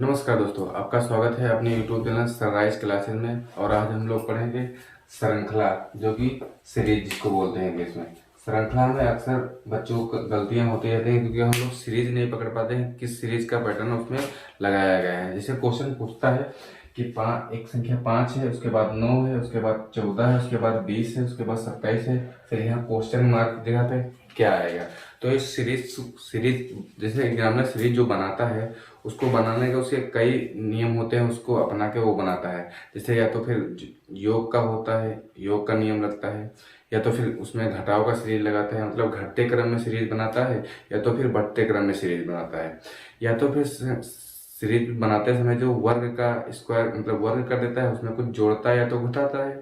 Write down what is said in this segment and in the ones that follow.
नमस्कार दोस्तों, आपका स्वागत है अपने YouTube चैनल सनराइज क्लासेस में। और आज हम लोग पढ़ेंगे श्रृंखला, जो कि सीरीज जिसको बोलते हैं इंग्लिश में। श्रृंखला में अक्सर बच्चों को गलतियां होती रहती हैं क्योंकि हम लोग सीरीज नहीं पकड़ पाते हैं, किस सीरीज का पैटर्न उसमें लगाया गया है। जैसे क्वेश्चन पूछता है कि एक संख्या 5 है, उसके बाद 9 है, उसके बाद 14 है, उसके बाद 20 है, उसके बाद 27 है, फिर यहाँ क्वेश्चन मार्क जगह पे क्या आएगा। तो इस सीरीज सीरीज जैसे एग्जामिनर सीरीज जो बनाता है, उसको बनाने के उसके कई नियम होते हैं, उसको अपना के वो बनाता है। जैसे या तो फिर योग का होता है, योग का नियम लगता है, या तो फिर उसमें घटाव का सीरीज लगाता है, मतलब घटते क्रम में सीरीज बनाता है, या तो फिर बढ़ते क्रम में सीरीज बनाता है, या तो फिर सीरीज बनाते समय जो वर्ग का स्क्वायर मतलब वर्ग कर देता है, उसमें कुछ जोड़ता है या तो घटाता है,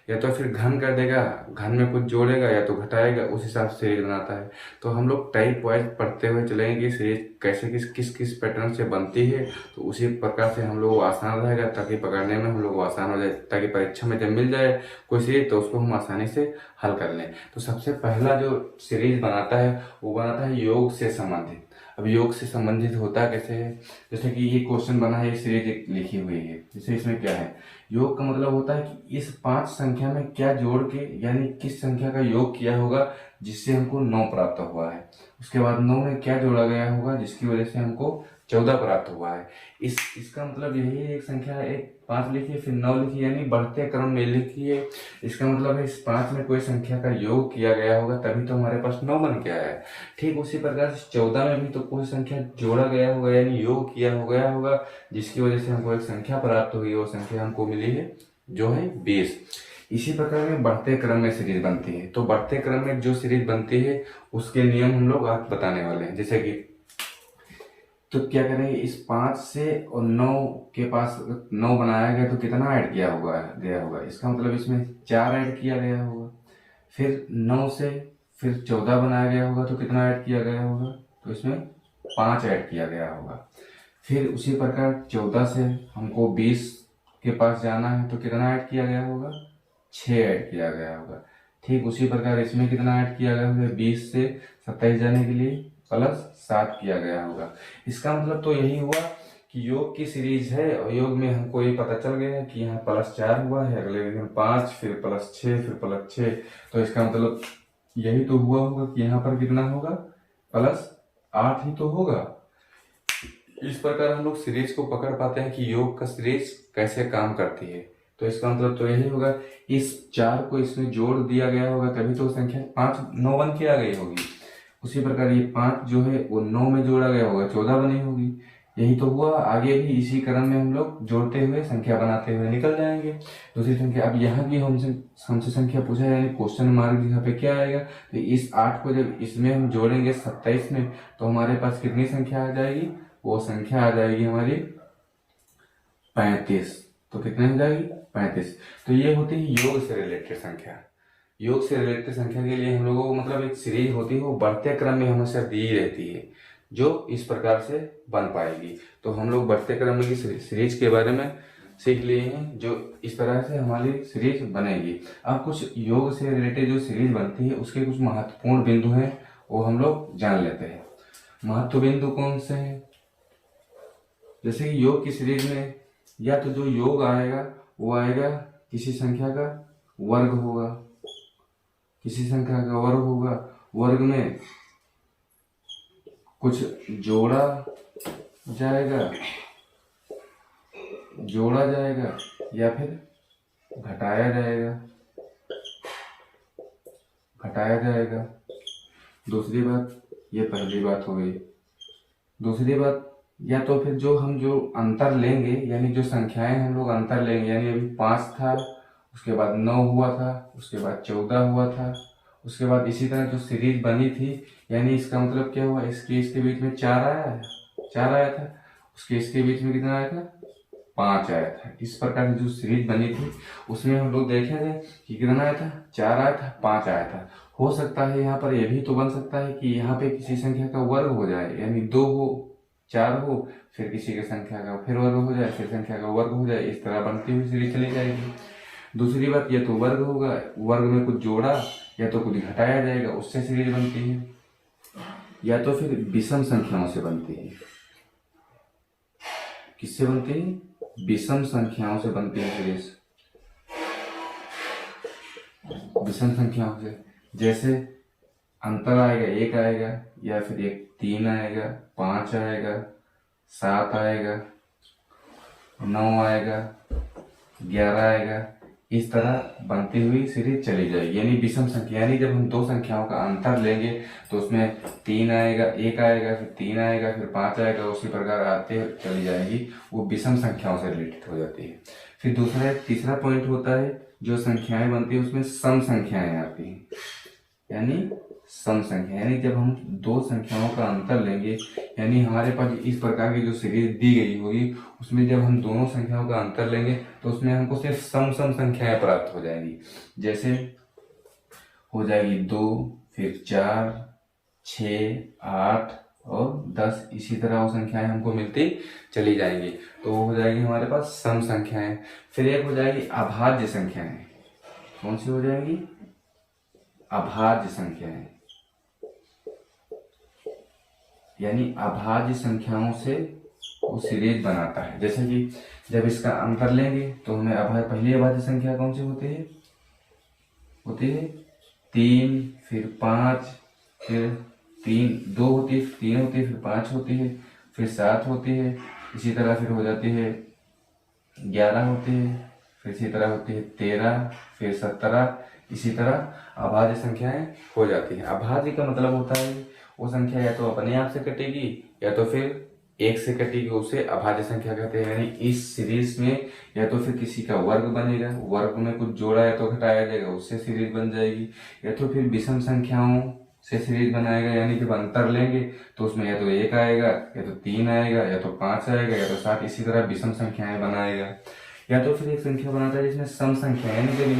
या तो फिर घन कर देगा, घन में कुछ जोड़ेगा या तो घटाएगा, उस हिसाब से सीरीज बनाता है। तो हम लोग टाइप वाइज पढ़ते हुए चलेंगे कि सीरीज कैसे किस किस किस पैटर्न से बनती है। तो उसी प्रकार से हम लोग को आसान रहेगा, ताकि पकड़ने में हम लोग को आसान हो जाए, ताकि परीक्षा में जब मिल जाए कोई सीरीज तो उसको हम आसानी से हल कर लें। तो सबसे पहला जो सीरीज बनाता है वो बनाता है योग से संबंधित। अब योग से संबंधित होता कैसे है, जैसे कि ये क्वेश्चन बना है, ये सीरीज लिखी हुई है। जैसे इसमें क्या है, योग का मतलब होता है कि इस 5 संख्या में क्या जोड़ के यानी किस संख्या का योग किया होगा जिससे हमको 9 प्राप्त हुआ है। उसके बाद 9 में क्या जोड़ा गया होगा जिसकी वजह से हमको 14 प्राप्त हुआ है। इसका मतलब यही है, एक संख्या है, एक 5 लिखिए फिर 9 लिखिए, यानी बढ़ते क्रम में लिखिए। इसका मतलब है इस 5 में कोई संख्या का योग किया गया होगा, तभी तो हमारे पास 9 बन के आया है। ठीक उसी प्रकार से 14 में भी तो कोई संख्या जोड़ा गया होगा, यानी योग किया हो गया होगा, जिसकी वजह से हमको एक संख्या प्राप्त हुई। वो संख्या हमको मिली है जो है 20। इसी प्रकार में बढ़ते क्रम में सीरीज बनती है। तो बढ़ते क्रम में जो सीरीज बनती है उसके नियम हम लोग आज बताने वाले हैं। जैसे कि तो क्या करेंगे, इस 5 से और 9 के पास 9 बनाया गया तो कितना ऐड किया गया होगा, इसका मतलब इसमें 4 ऐड किया गया होगा। फिर 9 से फिर 14 बनाया गया होगा तो कितना ऐड किया गया होगा, तो इसमें 5 ऐड किया गया होगा। फिर उसी प्रकार 14 से हमको 20 के पास जाना है तो कितना ऐड किया गया होगा, 6 ऐड किया गया होगा। ठीक उसी प्रकार इसमें कितना ऐड किया गया होगा, 20 से 27 जाने के लिए +7 किया गया होगा। इसका मतलब तो यही हुआ कि योग की सीरीज है, और योग में हमको ये पता चल गया है कि यहाँ +4 हुआ है, अगले दिन 5, फिर +6, फिर +6। तो इसका मतलब यही तो हुआ होगा कि यहाँ पर कितना होगा, +8 ही तो होगा। इस प्रकार हम लोग सीरीज को पकड़ पाते हैं कि योग का सीरीज कैसे काम करती है। तो इसका मतलब तो यही होगा, इस 4 को इसमें जोड़ दिया गया होगा तभी तो संख्या 5 9 बन के आ गई होगी। उसी प्रकार ये 5 जो है वो 9 में जोड़ा गया होगा, 14 बनी होगी। यही तो हुआ, आगे भी इसी क्रम में हम लोग जोड़ते हुए संख्या बनाते हुए निकल जाएंगे। दूसरी संख्या, अब यहाँ भी हमसे संख्या पूछा है, यानी क्वेश्चन मार्क यहाँ पे क्या आएगा। तो इस 8 को जब इसमें हम जोड़ेंगे 27 में तो हमारे पास कितनी संख्या आ जाएगी, वो संख्या आ जाएगी हमारी 35। तो कितने हो जाएगी, 35। तो ये होती है योग से रिलेटेड संख्या। योग से रिलेटेड संख्या के लिए हम लोगों को मतलब एक सीरीज होती है, वो बढ़ते क्रम में हमेशा दी रहती है, जो इस प्रकार से बन पाएगी। तो हम लोग बढ़ते क्रम में की सीरीज के बारे में सीख लिए हैं, जो इस तरह से हमारी सीरीज बनेगी। अब कुछ योग से रिलेटेड जो सीरीज बनती है उसके कुछ महत्वपूर्ण बिंदु हैं, वो हम लोग जान लेते हैं। महत्व बिंदु कौन से हैं, जैसे कि योग की सीरीज में या तो जो योग आएगा वो आएगा किसी संख्या का वर्ग होगा, किसी संख्या का वर्ग होगा, वर्ग में कुछ जोड़ा जाएगा या फिर घटाया जाएगा। दूसरी बात, ये पहली बात हो गई। दूसरी बात, या तो फिर जो अंतर लेंगे, यानी जो संख्याएं हम लोग अंतर लेंगे, यानी अभी 5 था, उसके बाद 9 हुआ था, उसके बाद 14 हुआ था, उसके बाद इसी तरह जो सीरीज बनी थी, यानी इसका मतलब क्या हुआ, इसके बीच में 4 आया था, उसके इसके बीच में कितना आया था, 5 आया था। इस प्रकार की जो सीरीज बनी थी उसमें हम लोग देखे थे कि कितना आया था, 4 आया था, 5 आया था। हो सकता है यहाँ पर यह भी तो बन सकता है कि यहाँ पे किसी संख्या का वर्ग हो जाए, यानी 2 हो, 4 हो, फिर किसी की संख्या का फिर वर्ग हो जाए, फिर संख्या का वर्ग हो जाए, इस तरह बनती हुई सीरीज चली जाएगी। दूसरी बात, ये तो वर्ग होगा, वर्ग में कुछ जोड़ा या तो कुछ घटाया जाएगा, उससे सीरीज बनती है, या तो फिर विषम संख्याओं से बनती है। किससे बनती है? विषम संख्याओं से बनती है सीरीज, विषम संख्याओं से। जैसे अंतर आएगा, एक आएगा, या फिर एक 3 आएगा, 5 आएगा, 7 आएगा, 9 आएगा, 11 आएगा, इस तरह बनती हुई सीरीज चली जाएगी। यानी विषम संख्या, यानी जब हम दो संख्याओं का अंतर लेंगे तो उसमें 3 आएगा, 1 आएगा, फिर 3 आएगा, फिर 5 आएगा, उसी प्रकार आते चली जाएगी, वो विषम संख्याओं से रिलेटेड हो जाती है। फिर दूसरा तीसरा पॉइंट होता है, जो संख्याएं बनती है उसमें सम संख्याएं आती हैं। यानी सम संख्या, यानी जब हम दो संख्याओं का अंतर लेंगे, यानी हमारे पास इस प्रकार की जो सीरीज दी गई होगी, उसमें जब हम दोनों संख्याओं का अंतर लेंगे तो उसमें हमको सिर्फ सम संख्याएं प्राप्त हो जाएंगी। जैसे हो जाएगी 2, फिर 4, 6, 8 और 10, इसी तरह वो संख्याएं हमको मिलती चली जाएंगी, तो वो हो जाएगी हमारे पास सम संख्याएं। फिर एक हो जाएगी अभाज्य संख्याएं। कौन सी हो जाएगी? अभाज्य संख्याएं। यानी अभाज्य संख्याओं से वो सीरीज बनाता है। जैसे कि जब इसका अंतर लेंगे तो हमें पहली अभाज्य संख्या कौन सी होती है? होती है 3, फिर 5, फिर 2 होती है, 3 होती है, फिर 5 होती है, फिर 7 होती है, इसी तरह फिर हो जाती है 11 होती है, फिर इसी तरह होती है 13, फिर 17, इसी तरह अभाज्य संख्याएं हो जाती हैं। अभाज्य का मतलब होता है वो संख्या या तो अपने आप से कटेगी या तो फिर एक से कटेगी, उसे अभाज्य संख्या कहते हैं। यानी इस सीरीज में या तो फिर किसी का वर्ग बनेगा, वर्ग में कुछ जोड़ा या तो घटाया जाएगा, उससे सीरीज बन जाएगी, या तो फिर विषम संख्याओं से सीरीज बनाएगा। यानी जब अंतर लेंगे तो उसमें या तो 1 आएगा, या तो 3 आएगा, या तो 5 आएगा, या तो 7, इसी तरह विषम संख्याएं बनाएगा। या तो फिर एक संख्या बनाता है जिसमें सम संख्या, यानी जब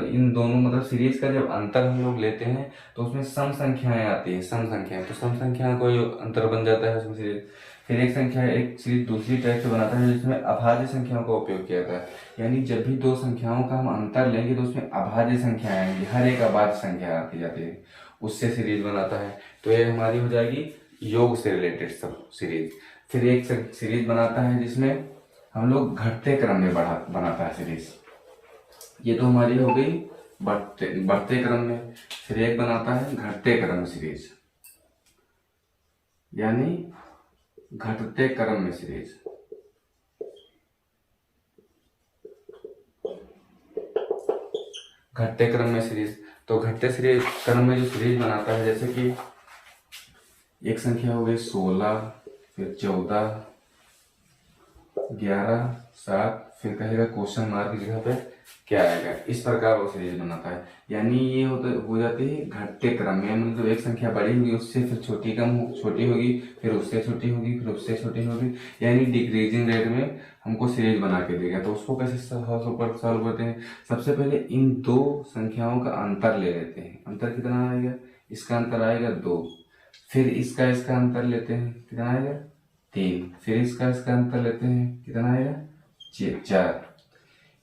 इन दोनों मतलब सीरीज का जब अंतर हम लोग लेते हैं तो उसमें सम संख्याएं आती है, सम संख्याएं, तो सम संख्या का जो अंतर बन जाता है उसमें सीरीज। फिर एक सीरीज दूसरी टाइप से बनाता है जिसमें अभाज्य संख्याओं का उपयोग किया जाता है। यानी जब भी दो संख्याओं का हम अंतर लेंगे तो उसमें अभाज्य संख्या आएंगी, हर एक अभाज्य संख्या आती जाती है, उससे सीरीज बनाता है। तो ये हमारी हो जाएगी योग से रिलेटेड सब सीरीज। फिर एक सीरीज बनाता है जिसमें हम लोग घटते क्रम में बनाता है सीरीज। ये तो हमारी हो गई बढ़ते क्रम में। फिर एक बनाता है घटते क्रम सीरीज, यानी घटते क्रम में सीरीज। घटते क्रम में सीरीज, तो घटते क्रम में जो सीरीज बनाता है, जैसे कि एक संख्या हो गई 16, फिर 14, 11, 7, फिर कहेगा क्वेश्चन मार्क की जगह पे क्या आएगा, इस प्रकार वो सीरीज बनाता है। यानी ये हो जाती है घटते क्रम में, मतलब एक संख्या बड़ी होगी, उससे फिर छोटी होगी, फिर उससे छोटी होगी, फिर उससे छोटी होगी, यानी डिक्रीजिंग रेट में हमको सीरीज बना के देगा। तो उसको कैसे सॉल्व करते हैं? सबसे पहले इन दो संख्याओं का अंतर ले लेते हैं। अंतर कितना आएगा? इसका अंतर आएगा 2, फिर इसका अंतर लेते हैं, कितना आएगा? 3, फिर इसका अंतर लेते हैं, कितना आएगा? 4।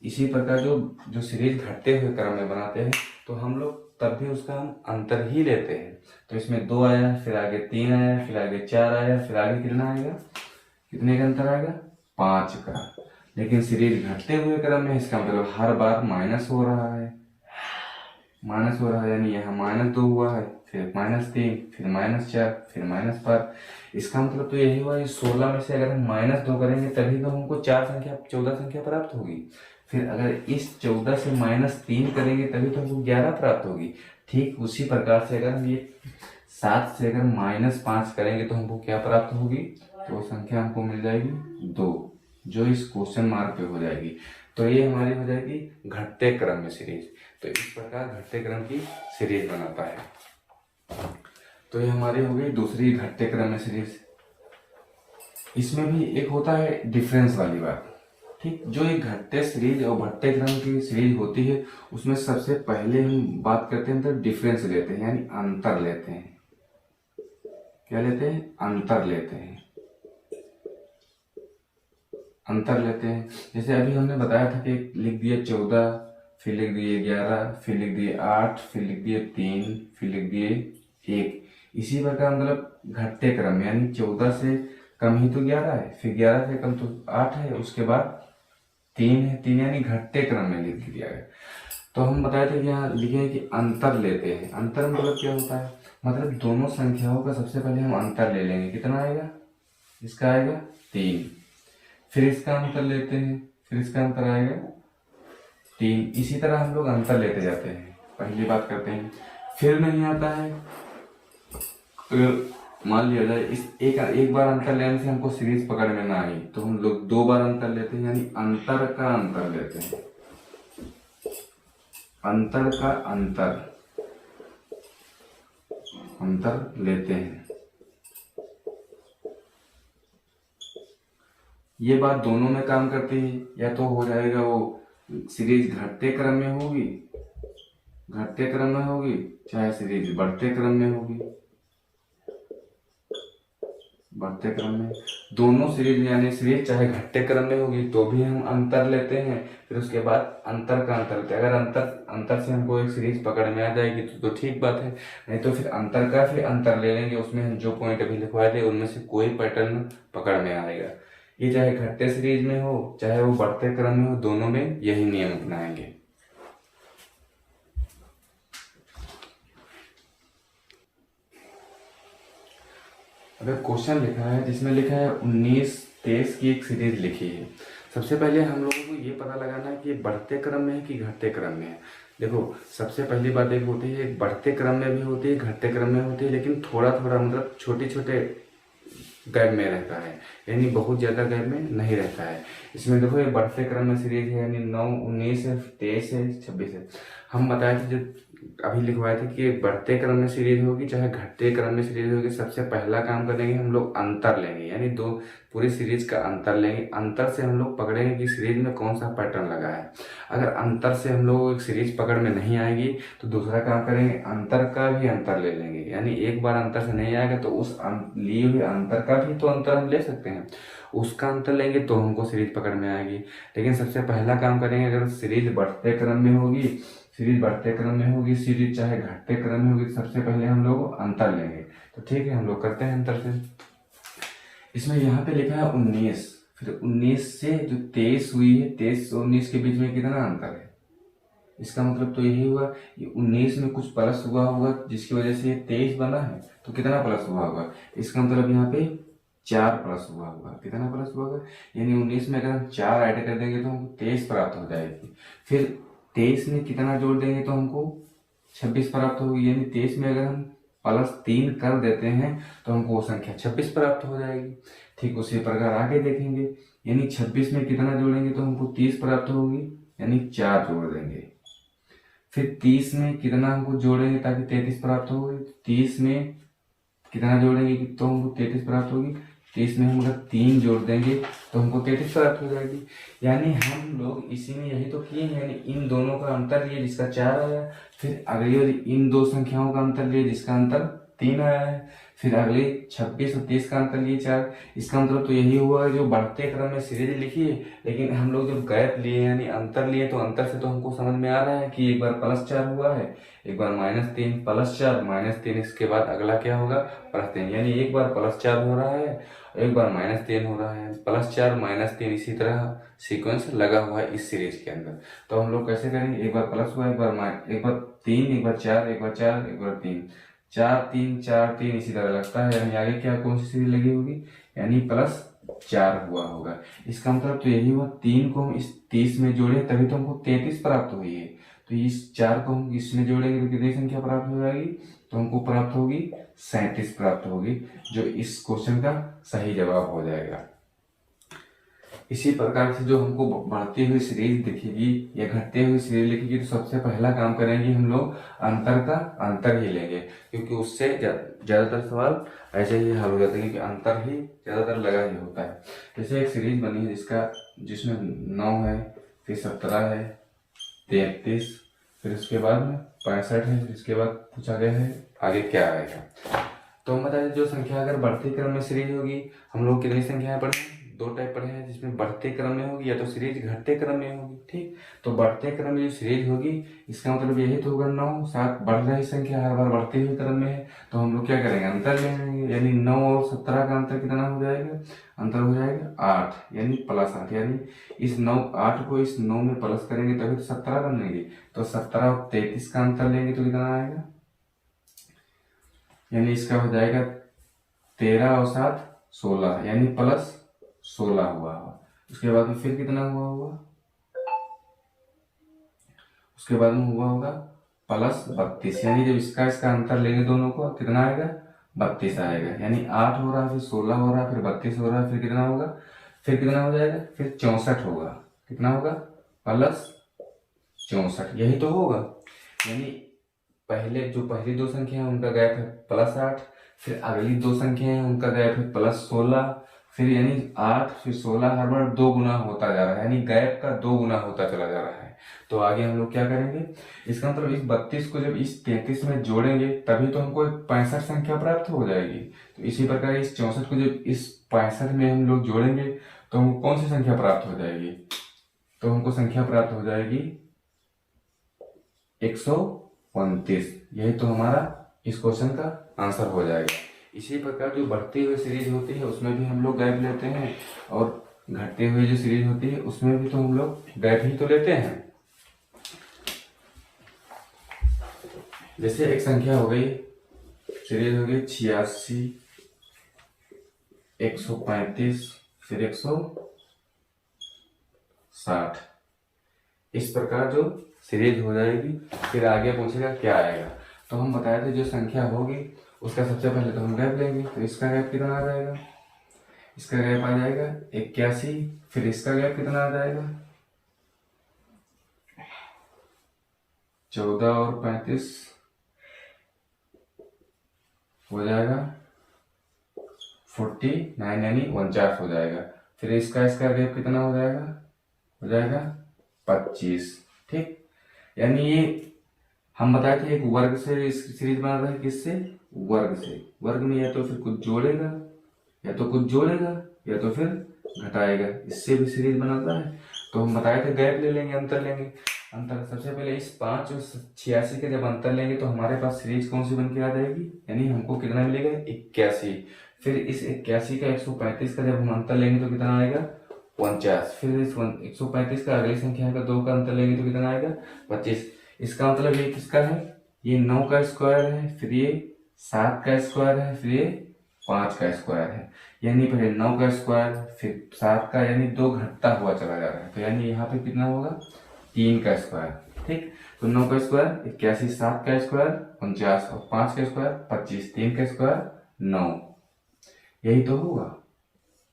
इसी प्रकार जो सीरीज घटते हुए क्रम में बनाते हैं तो हम लोग तब भी उसका हम अंतर ही लेते हैं। तो इसमें 2 आया, फिर आगे 3 आया, फिर आगे 4 आया, फिर आगे कितना आएगा? कितने का अंतर आएगा? 5 का। लेकिन सीरीज घटते हुए क्रम में इसका मतलब हर बार माइनस हो रहा है, यानी यहाँ -2 हुआ है, फिर -3, फिर -4, फिर -5। इसका मतलब तो यही हुआ, 16 में से अगर हम -2 करेंगे तभी तो हमको 14 संख्या प्राप्त होगी। फिर अगर इस 14 से -3 करेंगे तभी तो हमको 11 प्राप्त होगी। ठीक उसी प्रकार से अगर हम ये 7 से अगर -5 करेंगे तो हमको क्या प्राप्त होगी? तो संख्या हमको मिल जाएगी 2, जो इस क्वेश्चन मार्क पे हो जाएगी। तो ये हमारी हो जाएगी घटते क्रम में सीरीज। तो इस प्रकार घटते क्रम की सीरीज बनाता है। तो ये हमारी हो गई दूसरी घटते क्रम में सीरीज। इसमें भी एक होता है डिफरेंस वाली बात, ठीक। जो एक घटते सीरीज और बढ़ते क्रम की सीरीज होती है उसमें सबसे पहले हम बात करते हैं तो डिफरेंस लेते हैं, यानी अंतर लेते हैं। क्या लेते हैं? अंतर लेते हैं। जैसे अभी हमने बताया था कि लिख दिए 14, फिर लिख दिए 11, फिर लिख दिए 8, फिर लिख दिए 3, फिर लिख दिए 1। इसी प्रकार मतलब घटते क्रम यानी 14 से कम ही तो 11 है, फिर 11 से कम तो 8 है, उसके बाद 3 है, 3 यानी घटते क्रम में लिख दिया गया। तो हम बताए थे कि यहाँ लिखे हैं कि अंतर लेते हैं। अंतर मतलब क्या होता है, मतलब दोनों संख्याओं का सबसे पहले हम अंतर ले लेंगे। कितना आएगा, इसका आएगा 3, फिर इसका अंतर लेते हैं, फिर इसका अंतर आएगा 3। इसी तरह हम लोग अंतर लेते जाते हैं। पहली बात करते हैं, फिर नहीं आता है तो मान लिया जाए इस एक बार अंतर लेने से हमको सीरीज पकड़ में ना आई तो हम लोग 2 बार अंतर लेते हैं, यानी अंतर का अंतर लेते हैं। अंतर का अंतर लेते हैं। ये बात दोनों में काम करती है, या तो हो जाएगा वो सीरीज घटते क्रम में होगी, चाहे सीरीज बढ़ते क्रम में होगी, बढ़ते क्रम में। दोनों सीरीज यानी सीरीज चाहे घटते क्रम में होगी तो भी हम अंतर लेते हैं, फिर उसके बाद अंतर का अंतर लेते हैं। अगर अंतर से हमको एक सीरीज पकड़ में आ जाएगी तो ठीक बात है, नहीं तो फिर अंतर का फिर अंतर ले लेंगे, उसमें हम जो पॉइंट अभी लिखवाए थे उनमें से कोई पैटर्न पकड़ में आएगा। ये चाहे घटते सीरीज में हो चाहे वो बढ़ते क्रम में हो, दोनों में यही नियम अपनाएंगे। अगर क्वेश्चन लिखा है जिसमें लिखा है 19 23 की एक सीरीज लिखी है, सबसे पहले हम लोगों को ये पता लगाना है कि ये बढ़ते क्रम में है कि घटते क्रम में है। देखो सबसे पहली बात एक होती है, एक बढ़ते क्रम में भी होती है, घटते क्रम में होती है, लेकिन थोड़ा थोड़ा मतलब छोटे छोटे गैप में रहता है, यानी बहुत ज़्यादा गैप में नहीं रहता है। इसमें देखो ये बढ़ते क्रम में सीरीज है, यानी 9 19 है, 23 है, 26 है। हम बताए थे, जो अभी लिखवाए थे कि बढ़ते क्रम में सीरीज होगी चाहे घटते क्रम में सीरीज होगी, सबसे पहला काम करेंगे हम लोग अंतर लेंगे, यानी दो पूरी सीरीज का अंतर लेंगे। अंतर से हम लोग पकड़ेंगे कि सीरीज में कौन सा पैटर्न लगा है। अगर अंतर से हम लोग एक सीरीज पकड़ में नहीं आएगी तो दूसरा काम करेंगे, अंतर का भी अंतर ले लेंगे, यानी एक बार अंतर से नहीं आएगा तो उस लिए हुए अंतर का भी तो अंतर हम ले सकते हैं, उसका अंतर लेंगे तो हमको सीरीज पकड़ में आएगी। लेकिन सबसे पहला काम करेंगे, अगर सीरीज बढ़ते क्रम में होगी, सीरीज चाहे घटते क्रम में होगी, तो सबसे पहले हम लोग अंतर लेंगे। तो ठीक है, हम लोग करते हैं अंतर से। इसमें यहाँ पे लिखा है 19, फिर 19 से जो 23 हुई है, 23 और 19 के बीच में कितना अंतर है, इसका मतलब तो यही हुआ कि 19 में कुछ प्लस हुआ होगा जिसकी वजह से 23 बना है, तो कितना प्लस हुआ होगा, इसका मतलब यहाँ पे 4 प्लस हुआ होगा। कितना प्लस हुआ होगा, यानी 19 में अगर हम 4 ऐड कर देंगे तो हमको 23 प्राप्त हो जाएगी। फिर 23 में कितना जोड़ देंगे तो हमको 26 प्राप्त होगी, यानी 23 में अगर हम +3 कर देते हैं तो हमको वो संख्या 26 प्राप्त हो जाएगी। ठीक उसी प्रकार आगे देखेंगे, यानी 26 में कितना जोड़ेंगे तो हमको 30 प्राप्त होगी, यानी 4 जोड़ देंगे। फिर 30 में कितना हमको जोड़ेंगे ताकि 33 प्राप्त होगी, 30 में कितना जोड़ेंगे तो हमको 33 प्राप्त होगी। 30 में हम अगर 3 जोड़ देंगे तो हमको 33 प्राप्त हो जाएगी। यानी हम लोग इसी में यही तो किए हैं, यानी इन दोनों का अंतर लिए जिसका 4 आया, फिर अगली और इन दो संख्याओं का अंतर लिए जिसका अंतर 3 आया है, फिर अगले 26 और 30 का अंतर लिए 4। इसका मतलब तो यही हुआ जो बढ़ते क्रम में सीरीज लिखी है, लेकिन हम लोग जब गैप लिए यानी अंतर लिए तो अंतर से तो हमको समझ में आ रहा है कि एक बार +4 हुआ है, एक बार -3, +4 -3, इसके बाद अगला क्या होगा +3, यानी एक बार +4 हो रहा है, एक बार -3 हो रहा है, +4 -3, इसी तरह सीक्वेंस लगा हुआ है इस सीरीज के अंदर। तो हम लोग कैसे करेंगे, एक बार प्लस हुआ, एक बार 3, एक बार 4, एक बार 4, एक बार 3, 4 3 4 3, इसी तरह लगता है, यानी आगे क्या कौन सी सीरीज लगी होगी, यानी +4 हुआ होगा। इसका मतलब तो यही हुआ, 3 को हम इस 30 में जोड़े तभी तो हमको 33 प्राप्त हुई है, तो इस 4 को हम इसमें जोड़ेंगे तो कितनी संख्या प्राप्त हो जाएगी, तो हमको प्राप्त होगी 37 प्राप्त होगी, जो इस क्वेश्चन का सही जवाब हो जाएगा। इसी प्रकार से जो हमको बढ़ती हुई सीरीज दिखेगी या घटती हुई सीरीज लिखेगी, तो सबसे पहला काम करेंगे हम लोग अंतर का अंतर ही लेंगे, क्योंकि उससे ज्यादातर सवाल ऐसे ही हल हो जाते हैं कि अंतर ही ज्यादातर लगा ही होता है। जैसे एक सीरीज बनी है जिसमें 9 है, फिर 17 है, 33, फिर उसके बाद में 65 है, फिर इसके बाद पूछा गया है आगे क्या आएगा। तो हम बताए जो संख्या अगर बढ़ते क्रम में सीरीज होगी, हम लोग कितनी संख्याएं पढ़े, दो टाइप पढ़े हैं जिसमें बढ़ते क्रम में होगी या तो सीरीज घटते क्रम में होगी। ठीक, तो बढ़ते क्रम में जो सीरीज होगी इसका मतलब यही तो होगा 9 7 बढ़ रही संख्या हर बार बढ़ते हुए क्रम में है, तो हम लोग क्या करेंगे अंतर ले लेंगे, यानी 9 और 17 का अंतर कितना हो जाएगा, अंतर हो जाएगा 8 यानी +8, यानी इस 9 8 को इस 9 में प्लस करेंगे तभी तो 17 बनेंगे, तो 17 और 33 का अंतर लेंगे तो कितना आएगा, यानी इसका हो जाएगा 13 और 7 16 यानी +16 हुआ। उसके बाद में फिर कितना हुआ होगा, उसके बाद में हुआ होगा +32, यानी जब इसका अंतर लेंगे दोनों को कितना आएगा 32 आएगा, यानी 8 हो रहा है फिर 16 हो रहा है फिर 32 हो रहा है, फिर कितना होगा, फिर कितना हो जाएगा, फिर 64 होगा, कितना होगा +64, यही तो होगा। यानी पहली दो संख्या है उनका गैप है +8, फिर अगली दो संख्या है उनका गैप है +16, फिर यानी 8 फिर 16 हर बार 2 गुना होता जा रहा है, यानी गैप का 2 गुना होता चला जा रहा है। तो आगे हम लोग क्या करेंगे, इसका मतलब इस 32 को जब इस 33 में जोड़ेंगे तभी तो हमको 65 संख्या प्राप्त हो जाएगी। तो इसी प्रकार इस 64 को जब इस 65 में हम लोग जोड़ेंगे तो हमको कौन सी संख्या प्राप्त हो जाएगी, तो हमको संख्या प्राप्त हो जाएगी 129। यही तो हमारा इस क्वेश्चन का आंसर हो जाएगा। इसी प्रकार जो बढ़ती हुई सीरीज होती है उसमें भी हम लोग गैप लेते हैं, और घटते हुए जो सीरीज होती है उसमें भी तो हम लोग गैप ही तो लेते हैं। जैसे एक संख्या हो गई, सीरीज हो गई 86 135 फिर 160, इस प्रकार जो सीरीज हो जाएगी। फिर आगे पूछेगा क्या आएगा, तो हम बताए थे जो संख्या होगी उसका सबसे पहले तो हम गैप लेंगे, तो इसका गैप कितना आ जाएगा, इसका गैप आ जाएगा 81, फिर इसका गैप कितना आ जाएगा 14 और 35 हो जाएगा 49 यानी 49 हो जाएगा, फिर इसका गैप कितना हो जाएगा 25। ठीक, यानी ये हम बताए थे एक वर्ग से सीरीज बना रहा है, किससे, वर्ग से। वर्ग में या तो फिर कुछ जोड़ेगा या तो फिर घटाएगा, इससे भी सीरीज बनाता है। तो हम बताए थे गैप ले लेंगे, अंतर लेंगे। अंतर सबसे पहले इस 5 और 86 के जब अंतर लेंगे तो हमारे पास सीरीज कौन सी बन के आ जाएगी, यानी हमको कितना मिलेगा 81। फिर इस 81 का 135 का जब हम अंतर लेंगे तो कितना आएगा 49। फिर इस 135 का अगली संख्या का 2 का अंतर लेंगे तो कितना आएगा 25। इसका मतलब ये किसका है, ये 9 का स्क्वायर है, फिर ये 7 का स्क्वायर है, फिर ये 5 का स्क्वायर है। यानी पहले 9 का स्क्वायर फिर 7 का, यानी 2 घटता हुआ चला जा रहा है। तो यानी यहाँ पे कितना होगा 3 का स्क्वायर। ठीक, तो 9 का स्क्वायर 81, 7 का स्क्वायर 49 और 5 का स्क्वायर 25, 3 का स्क्वायर 9, यही तो होगा।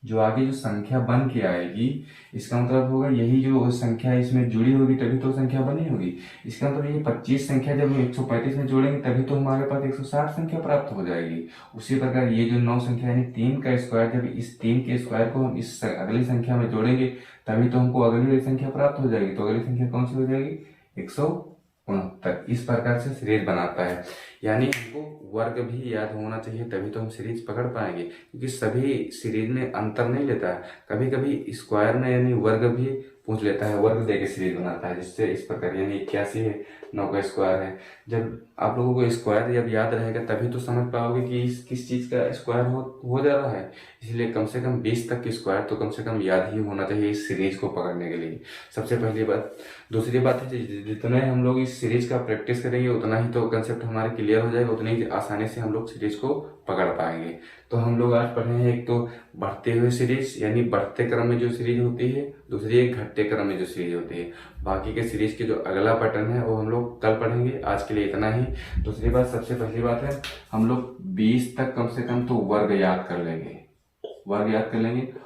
जो आगे जो संख्या बन के आएगी इसका मतलब होगा यही जो संख्या इसमें जुड़ी होगी तभी तो संख्या बनी होगी। इसका मतलब ये 25 संख्या जब हम 135 में जोड़ेंगे तभी तो हमारे पास 160 संख्या प्राप्त हो जाएगी। उसी प्रकार ये जो 9 संख्या यानी 3 का स्क्वायर, जब इस 3 के स्क्वायर को हम इस अगली संख्या में जोड़ेंगे तभी तो हमको अगली संख्या प्राप्त हो जाएगी। तो अगली संख्या कौन सी हो जाएगी 169। इस प्रकार से सीरीज बनाता है। यानी हमको वर्ग भी याद होना चाहिए तभी तो हम सीरीज पकड़ पाएंगे, क्योंकि सभी सीरीज में अंतर नहीं लेता है, कभी कभी स्क्वायर में यानी वर्ग भी पूछ लेता है, वर्ग देके सीरीज बनाता है। जिससे इस प्रकार यानी 81 है, 9 का स्क्वायर है। जब आप लोगों को स्क्वायर जब याद रहेगा तभी तो समझ पाओगे कि किस चीज का स्क्वायर हो जा रहा है। इसलिए कम से कम 20 तक की स्क्वायर तो कम से कम याद ही होना चाहिए इस सीरीज को पकड़ने के लिए, सबसे पहली बात। दूसरी बात है जितने हम लोग इस सीरीज का प्रैक्टिस करेंगे उतना ही तो कंसेप्ट हमारे क्लियर हो जाएगा, उतनी ही आसानी से हम लोग सीरीज को पकड़ पाएंगे। तो हम लोग आज पढ़े हैं एक तो बढ़ते हुए सीरीज यानी बढ़ते क्रम में जो सीरीज होती है, दूसरी एक घटते क्रम में जो सीरीज होती है। बाकी के सीरीज के जो अगला पैटर्न है वो हम लोग कल पढ़ेंगे। आज के लिए इतना ही। दूसरी बात, सबसे पहली बात है हम लोग 20 तक कम से कम तो वर्ग याद कर लेंगे,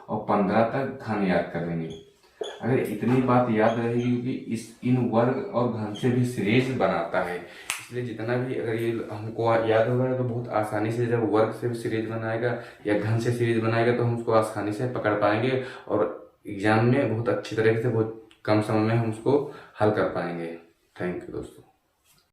और 15 तक घन याद कर लेंगे। अगर इतनी बात याद रहेगी, क्योंकि इन वर्ग और घन से भी सीरीज बनाता है, इसलिए जितना भी अगर ये हमको याद होगा तो बहुत आसानी से जब वर्ग से सीरीज बनाएगा या घन से सीरीज बनाएगा तो हम उसको आसानी से पकड़ पाएंगे और एग्जाम में बहुत अच्छी तरीके से बहुत कम समय में हम उसको हल कर पाएंगे। थैंक यू दोस्तों।